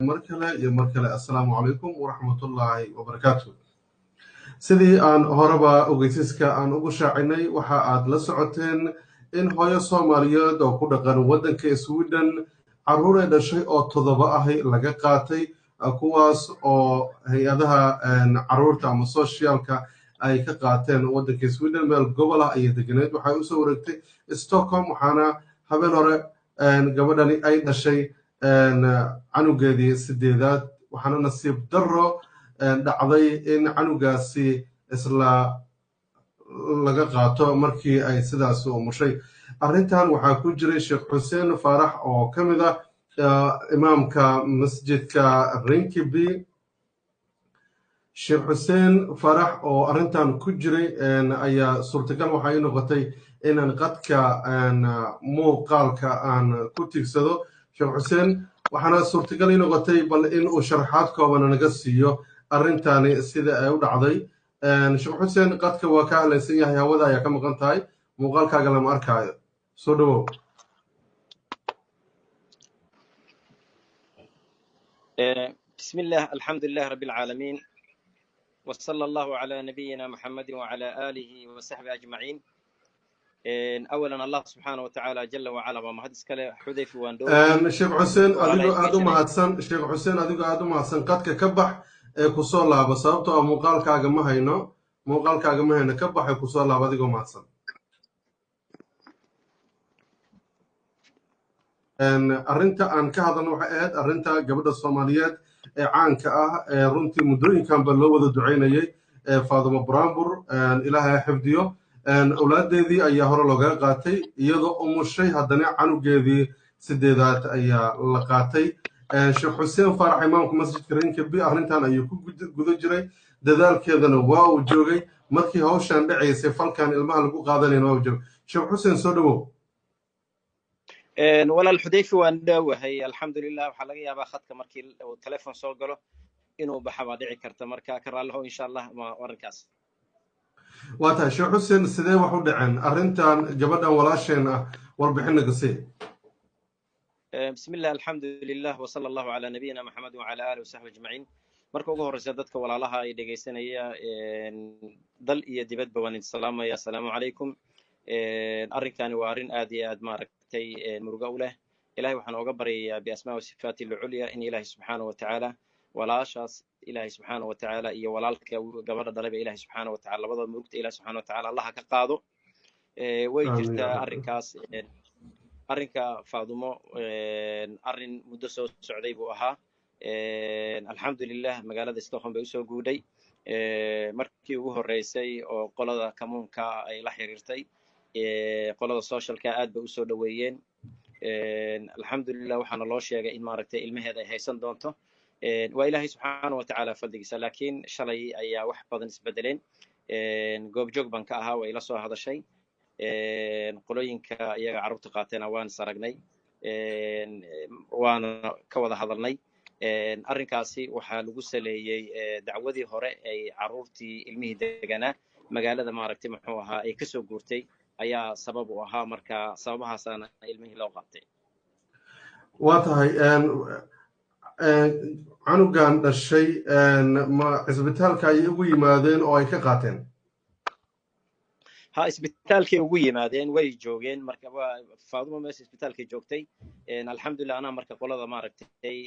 markale assalaamu calaykum waraxmatullaahi wabarakaatu. sidii aan horeba ogeysiska aan ugu shaacinay waxa aad la socoteen in hooyo soomaaliyeed oo ku dhaqan waddanka sweden carruur ay dhashay oo 7 ahi laga qaatay kuwaas oo hay-adaha carruurta ama soshiyaalka ay ka qaateen waddanka sweden meel gobol ah ayay deganeed. waxay usoo wareegtay stockholm waxaana habeen hore gabadhani ay dhashay canugeedii 8aad waxaana nasiib darro dhacday in canugaasi isla laga qaato markii ay sidaas umushay. arrintan waxaa ku jiray sheekh xuseen faarax oo ka mid ah imaamka masjidka rinkiby. sheekh xuseen faarax oo arrintan ku jiray ayaa suurtagal waxay noqotay inaan qadka muuqaalka aan ku tigsado. sheekh xuseen waxaana suurtagal ii noqotay bal in uu sharaxaad kooban naga siiyo arrintani sida ay u dhacday. sheekh xuseen qadka waa ka halaysan yahay, hawada ayaa ka maqan tahay, muuqaalkaaga lama arkaayo. soo dhawow. بسم الله الحمد لله رب العالمين وصلى الله على نبينا محمد وعلى آله وصحبه أجمعين. أولا الله سبحانه وتعالى جل وعلا ومهدس كله حذيفي واندو sheekh xuseen adigoo aad u mahadsan sheekh xuseen adigoo aad u mahadsan qadka ka bax ee ku soo laaba sababtoo ah muuqaalkaaga ma hayno ka bax ee ku soo laaba adigoo mahadsan. arrinta aan ka hadalno waxay ahayd arrinta gabadha soomaaliyeed ee caanka ah ee runtii muddooyinkanba loo wada ducaynayay faadimo buraanbur ilaahay ha xifdiyo. awlaadeedii ayaa hore loogaga qaatay iyadoo umushay haddana canugeedii 8aad ayaa la qaatay. sheekh xuseen faarax imaamka masjidka rinkiby arrintan ayuu ku guda jiray, dadaalkeedana waa uu joogay markii hawshan dhacaysay falkan ilmaha lagu qaadanayna waa uu joogay. sheekh xuseen soo dhawow. ولا الحذيفي واندو هي الحمد لله waxaa laga yaabaa khadka markii uu telefoon soo galo inuu baxaba dhici karta marka ka raalaho insha Allah ma warankaas. waa tahay sheekh xuseen sidee wax u dhaceen arrintan gabadhan walaasheen ah warbixin naga sii. بسم الله الحمد لله وصلى الله على نبينا محمد وعلى آله وصحبه أجمعين. marka ugu horeysa dadka walaalaha ay dhageysanaya dal iyo dibadba waan salaamaya. assalaamu calaykum. arrinkani waa arrin aad iyo aad maaragtay murugo u leh. ilaahay waxaan uga baryayaa biasmaa wasifaati alculya in ilaahay subxaanahu watacaala walaashaas ilaahay subxaanahu watacaala iyo walaalka gabadha dhalaba ilaahay subxaanahu watacaala labadaba murugta ilaahay subxaanahu watacaala allaha ka qaado. way jirtaa arrinkaas arrinka faadumo arrin muddo soo socday buu ahaa. alxamdulilah magaalada stockholm bay usoo guudhay markii ugu horeysay oo qolada kamuunka ay la xiriirtay qolada socialka aad bay usoo dhaweeyeen. alxamdulilah waxaana loo sheegay in maaragtay ilmaheeda ay haysan doonto. waa ilaahay subxaana watacaala fadligiisa laakiin shalay ayaa wax badan isbedeleen. goobjoog baan ka ahaa way la soo hadashay. qolooyinka iyaga carruurta qaateena waan is aragnay waana ka wada hadalnay. arrinkaasi waxaa lagu saleeyey dacwadii hore ay carruurtii ilmihii deganaa magaalada maaragtay muxuu ahaa ay kasoo guurtay ayaa sabab u ahaa. marka sababahaasaana ilmihii loo qaatay. waa tahay canugan dhashay ma cisbitaalka ayay ugu yimaadeen oo ay ka qaateen? ha isbitaalkay ugu yimaadeen way joogeen marka waa faadumo meesha isbitaalkay joogtay. alxamdulilah anaa marka qolada maaragtay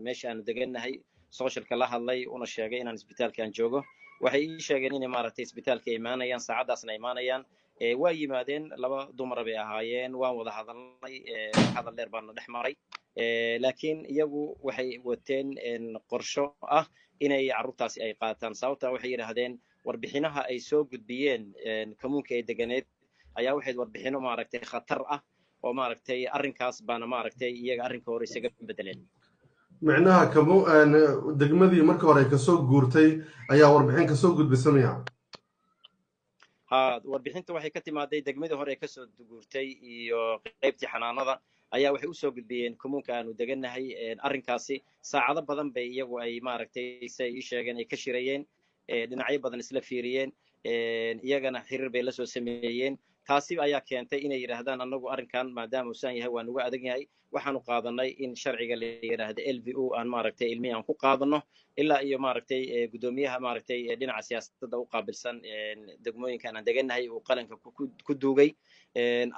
meesha aanu degannahay socialka la hadlay una sheegay inaan isbitaalkaan joogo. waxay ii sheegeen inay maaragtay isbitaalka imaanayaan saacadaasna imaanayaan. waa yimaadeen laba dumar bay ahaayeen waan wada hadalnay hadal dheer baana dhex maray. laakiin iyagu waxay wateen qorsho ah inay carruurtaasi ay qaataan. sababta waxay yidhaahdeen warbixinaha ay soo gudbiyeen kamuunka ay deganeed ayaa waxayd warbixino maaragtay khatar ah oo maaragtay arrinkaas baana maaragtay iyaga arrinka hore isaga bedeleen. micnaha degmadii marka hore ay kasoo guurtay ayaa warbixin kasoo gudbisamaya? ha warbixinta waxay ka timaaday degmadii hore ay kasoo guurtay iyo qaybtii xanaanada ayaa waxay usoo gudbiyeen kamuunka aanu degannahay. arrinkaasi saacado badan bay iyagu ay maaragtay say ii sheegeen ay ka shirayeen dhinacyo badan isla fiiriyeen iyagana xiriir bay la soo sameeyeen taasi ayaa keentay inay yidhaahdaan annagu arrinkan maadaama uusan yahay waan uga adag yahay waxaanu qaadanay in sharciga la yidhaahdo LVO aan maaragtay ilmihi aan ku qaadano ilaa iyo maaragtay guddoomiyaha maaragtay dhinaca siyaasadda u qaabilsan degmooyinkan aan degannahay uu qalanka ku duugay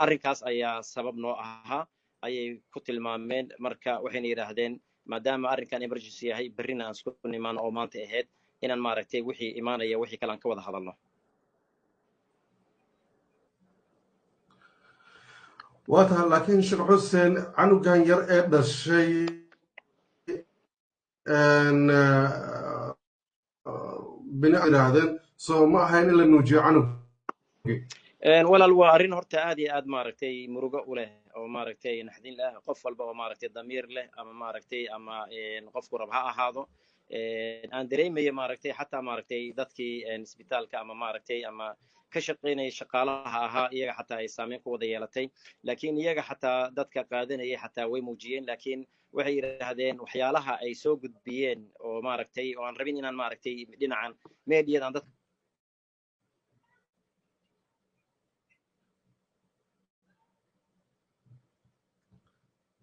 arrinkaas ayaa sabab noo ahaa ayay ku tilmaameen marka waxayna yidhaahdeen maadaama arrinkan emergency yahay berrina aan isku nimaano oo maanta ahayd inaan maaragtay wixii imaanaya wixii kale aan ka wada hadalno waa tahay laakiin sheekh xuseen canugan yar ee dhashay bina yidhaahdeen soo ma ahayn in la nuujiyo canugii walaal waa arrin horta aad iyo aad maaragtay murugo u leh oo maaragtay naxdin leh qof walba oo maaragtay damiir leh ama maaragtay ama qofku rab ha ahaado aan dareemayo maaragtay xataa maaragtay dadkii isbitaalka ama maaragtay ama ka shaqaynaya shaqaalaha ahaa iyaga xataa ay saameyn ku wada yeelatay laakiin iyaga xataa dadka qaadanayay xataa way muujiyeen laakiin waxay yidhaahdeen waxyaalaha ay soo gudbiyeen oo maaragtay oo aan rabin inaan maaragtay dhinacan meediyadan dadka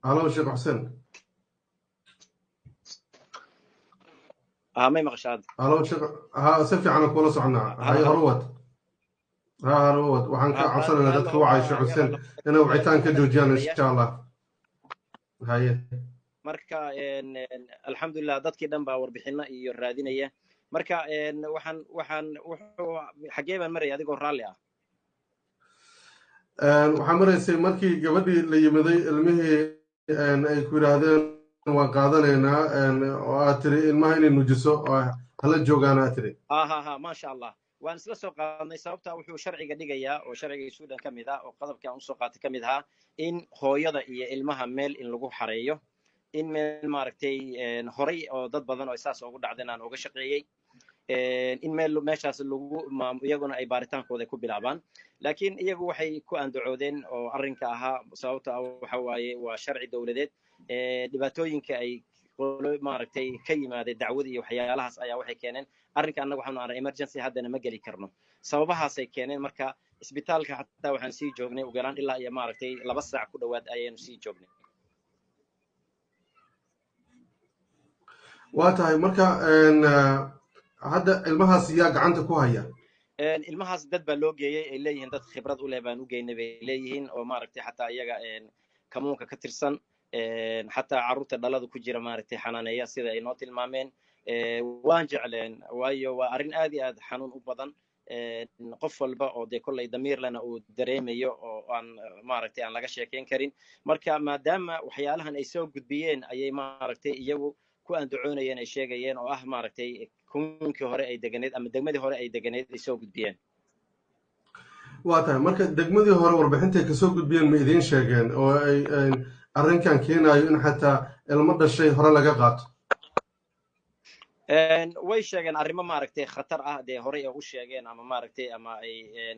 halo sheekh xuseen may maqashaad halo sheekh si fiican kula soconaa hay horwad هروت وحن كعصرنا دتك وعي شيخ حسين أنا وعيتان كجوجيان إن شاء الله هاي marka alxamdulilah dadkii dhan baa warbixino iyo raadinaya marka waxaan wuxuu xagee baan maraya adigoo raalli ah waxaan maraysay markii gabadhii la yimiday ilmihii ay ku yidhaahdeen waan qaadanaynaa oo aad tiri ilmaha inay nuujiso oo hala joogaan aad tiri ha maasha allah waan isla soo qaadnay sababta wuxuu sharciga dhigayaa oo sharciga Suudaan ka mid ah oo qodobka aan soo qaatay ka mid ahaa in hooyada iyo ilmaha meel in lagu xareeyo in meel maaragtay horay oo dad badan oo isaas ugu dhacdeen aan uga shaqeeyay in meeshaas lagu iyaguna ay baaritaankooda ku bilaabaan laakiin iyagu waxay ku andacoodeen oo arrinka ahaa sababta waxa waaye waa sharci dawladeed dhibaatooyinka ay maaragtay ka yimaadeen dacwada iyo waxyaalahaas ayaa waxay keeneen arrinka annagu waxaanu arnay emergency haddana ma geli karno sababahaasay keeneen marka isbitaalka xataa waxaan sii joognay ugu yaraan ilaa iyo maaragtay 2 saac ku dhowaad ayaanu sii joognay waa tahay marka hadda ilmahaas yaa gacanta ku haya ilmahaas dad baa loo geeyay ay leeyihiin dad khibrad u leh baan u geynay bay leeyihiin oo maaragtay xataa iyaga kamuunka ka tirsan xataa carruurta dhalada ku jira maaragtay xanaaneeya sida ay noo tilmaameen waan jecleen waayo waa arrin aad iyo aad xanuun u badan qof walba oo dee kollay damiir lena uu dareemayo oo aan maaragtay aan laga sheekayn karin marka maadaama waxyaalahan ay soo gudbiyeen ayay maaragtay iyagu ku andacoonayeen ay sheegayeen oo ah maaragtay kunkii hore ay deganeed ama degmadii hore ay deganeed ay soo gudbiyeen waa tahay marka degmadii hore warbixintay kasoo gudbiyeen ma idiin sheegeen oo ay arrinkan keenayo in xataa ilmo dhashay hore laga qaato way sheegeen arrimo maaragtay khatar ah dee horey ay u sheegeen ama maaragtay ama ay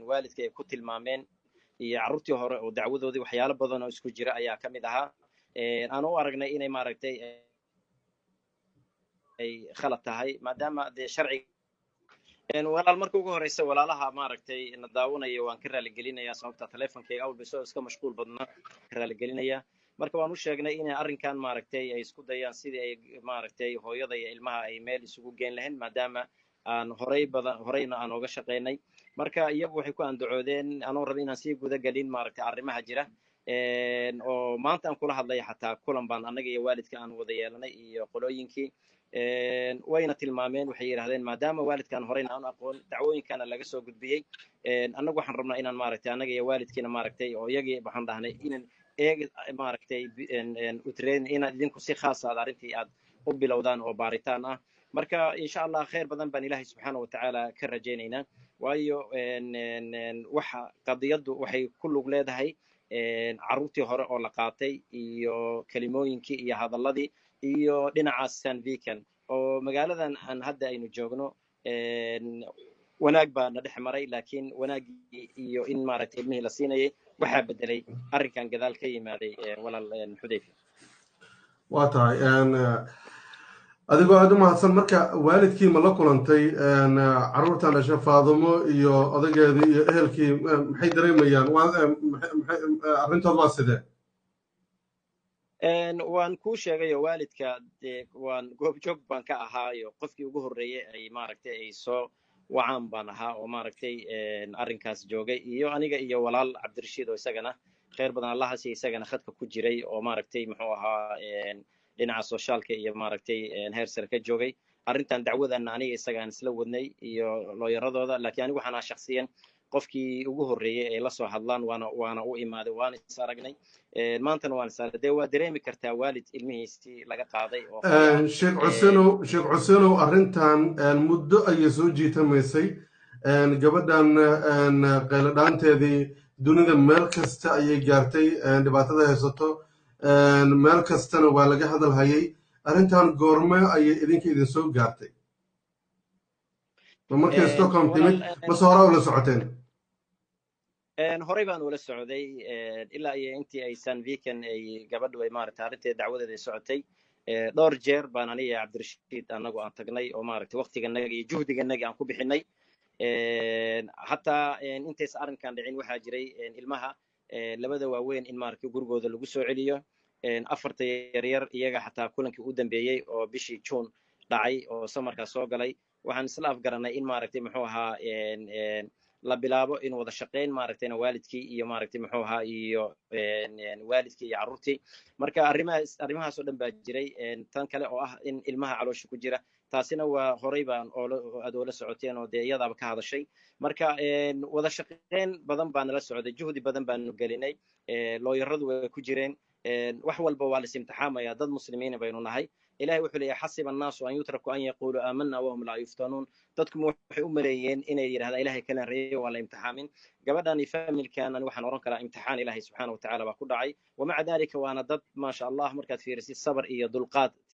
waalidka ay ku tilmaameen iyo carruurtii hore oo dacwadoodii waxyaalo badan oo isku jira ayaa ka mid ahaa aan u aragnay inay maaragtay ay khalad tahay maadaama dee sharciga walaal marka ugu horeysa walaalaha maaragtay na daawanaya waan ka raaligelinayaa sababta teleefonkayga awalba soo iska mashquul badnaa ka raaligelinayaa marka waan u sheegnay inay arrinkan maaragtay ay isku dayaan sidii ay maaragtay hooyada iyo ilmaha ay meel isugu geen lahayn maadaama aan horeyna aan oga shaqaynay marka iyagu waxay ku andacoodeen anoo raba inaan sii guda gelin maaragtay arrimaha jira oo maanta aan kula hadlaya xataa kulan baan annaga iyo waalidka aan wada yeelanay iyo qolooyinkii wayna tilmaameen waxay yidhahdeen maadaama waalidkaan horeyna aan aqoon dacwooyinkana laga soo gudbiyey annagu waxaan rabnaa inaan maaragtay annaga iyo waalidkiina maaragtay oo iyagii waxaan dhahnay inaan maaragtay utrain inaad idinku si khaas aad arrintii aad u bilowdaan oo baaritaan ah marka insha allah khayr badan baan ilaahay subxaana watacaala ka rajaynaynaa waayo waxa qadiyaddu waxay ku lug leedahay carruurtii hore oo la qaatay iyo kelimooyinkii iyo hadalladii iyo dhinacaas sanvikan oo magaaladan aan hadda aynu joogno wanaag baa na dhex maray laakiin wanaaggii iyo in maaragtay ilmihii la siinayay waxaa bedelay arrinkan gadaal ka yimaaday walaal xudayfa waa tahay adigoo aad u mahadsan marka waalidkii ma la kulantay caruurtan dhashay Faadumo iyo odageedii iyo ehelkii maxay dareemayaan arrintood waa sidee waan kuu sheegayo waalidka dee waan goobjoog baan ka ahaayo qofkii ugu horreeyey ay maaragtay ay soo wacaan baan ahaa oo maaragtay arrinkaas joogay iyo aniga iyo walaal cabdirashiid oo isagana khayr badan allahasi isagana khadka ku jiray oo maaragtay muxuu ahaa dhinaca soshaalka iyo maaragtay heer sare ka joogay arrintan dacwadan aniga isagaan isla wadnay iyo looyaradooda laakiin anigu waxaan ahaa shakhsiyan qofkii ugu horreeyey ay la soo hadlaan waana u imaaday waana is aragnay maantana waan is aragnay dee waa dareemi kartaa waalid ilmihiisii laga qaaday oo sheekh Xusenow arrintan muddo ayay soo jiitamaysay gabadhan qayladhaanteedii dunida meel kasta ayay gaartay dhibaatada haysato meel kastana waa laga hadal hayay arrintan goorme ayay idin soo gaartay markay Stockholm timid mase hore ula socoteen horey baan ula socday ilaa iyo intii aysan weekend ay gabadhu ay maaragtay arrinteeda dacwadeeda ay socotay dhowr jeer baan aniga cabdirashiid anagu aan tagnay oo maaragtay waqtiganaga iyo juhdiganaga aan ku bixinay hataa intays arrinkan dhicin waxaa jiray ilmaha labada waaweyn in maaragtay gurigooda lagu soo celiyo afarta yaryar iyaga xataa kulankii u dambeeyey oo bishii June dhacay oo samarkaas soo galay waxaan isla afgaranay in maaragtay muxuu ahaa la bilaabo in wada shaqeyn maaragtayna waalidkii iyo maaragtay muxuu ahaa iyo waalidkii iyo carruurtii marka arrimahaas oo dhan baa jiray tan kale oo ah in ilmaha caloosha ku jira taasina waa horey baan aad oola socoteen oo dee iyadaaba ka hadashay marka wada shaqeyn badan baa nala socday juhdi badan baanu gelinay looyaradu way ku jireen wax walba waa lis imtixaamaya dad muslimiina baynu nahay ilahay wuxuu leeyahay xasiba annaasu an yutraku an yaquluu aamanna wahum laa yuftanuun dadkuma waxay u maleeyeen inay yidhahdaa ilahay kalan reeyo waa la imtixaamin gabadhan iyo familkan ani waxaan oran karaa imtixaan ilahay subxaana watacaala baa ku dhacay wamaca dalika waana dad maasha allah markaad fiirisid sabar iyo dulqaad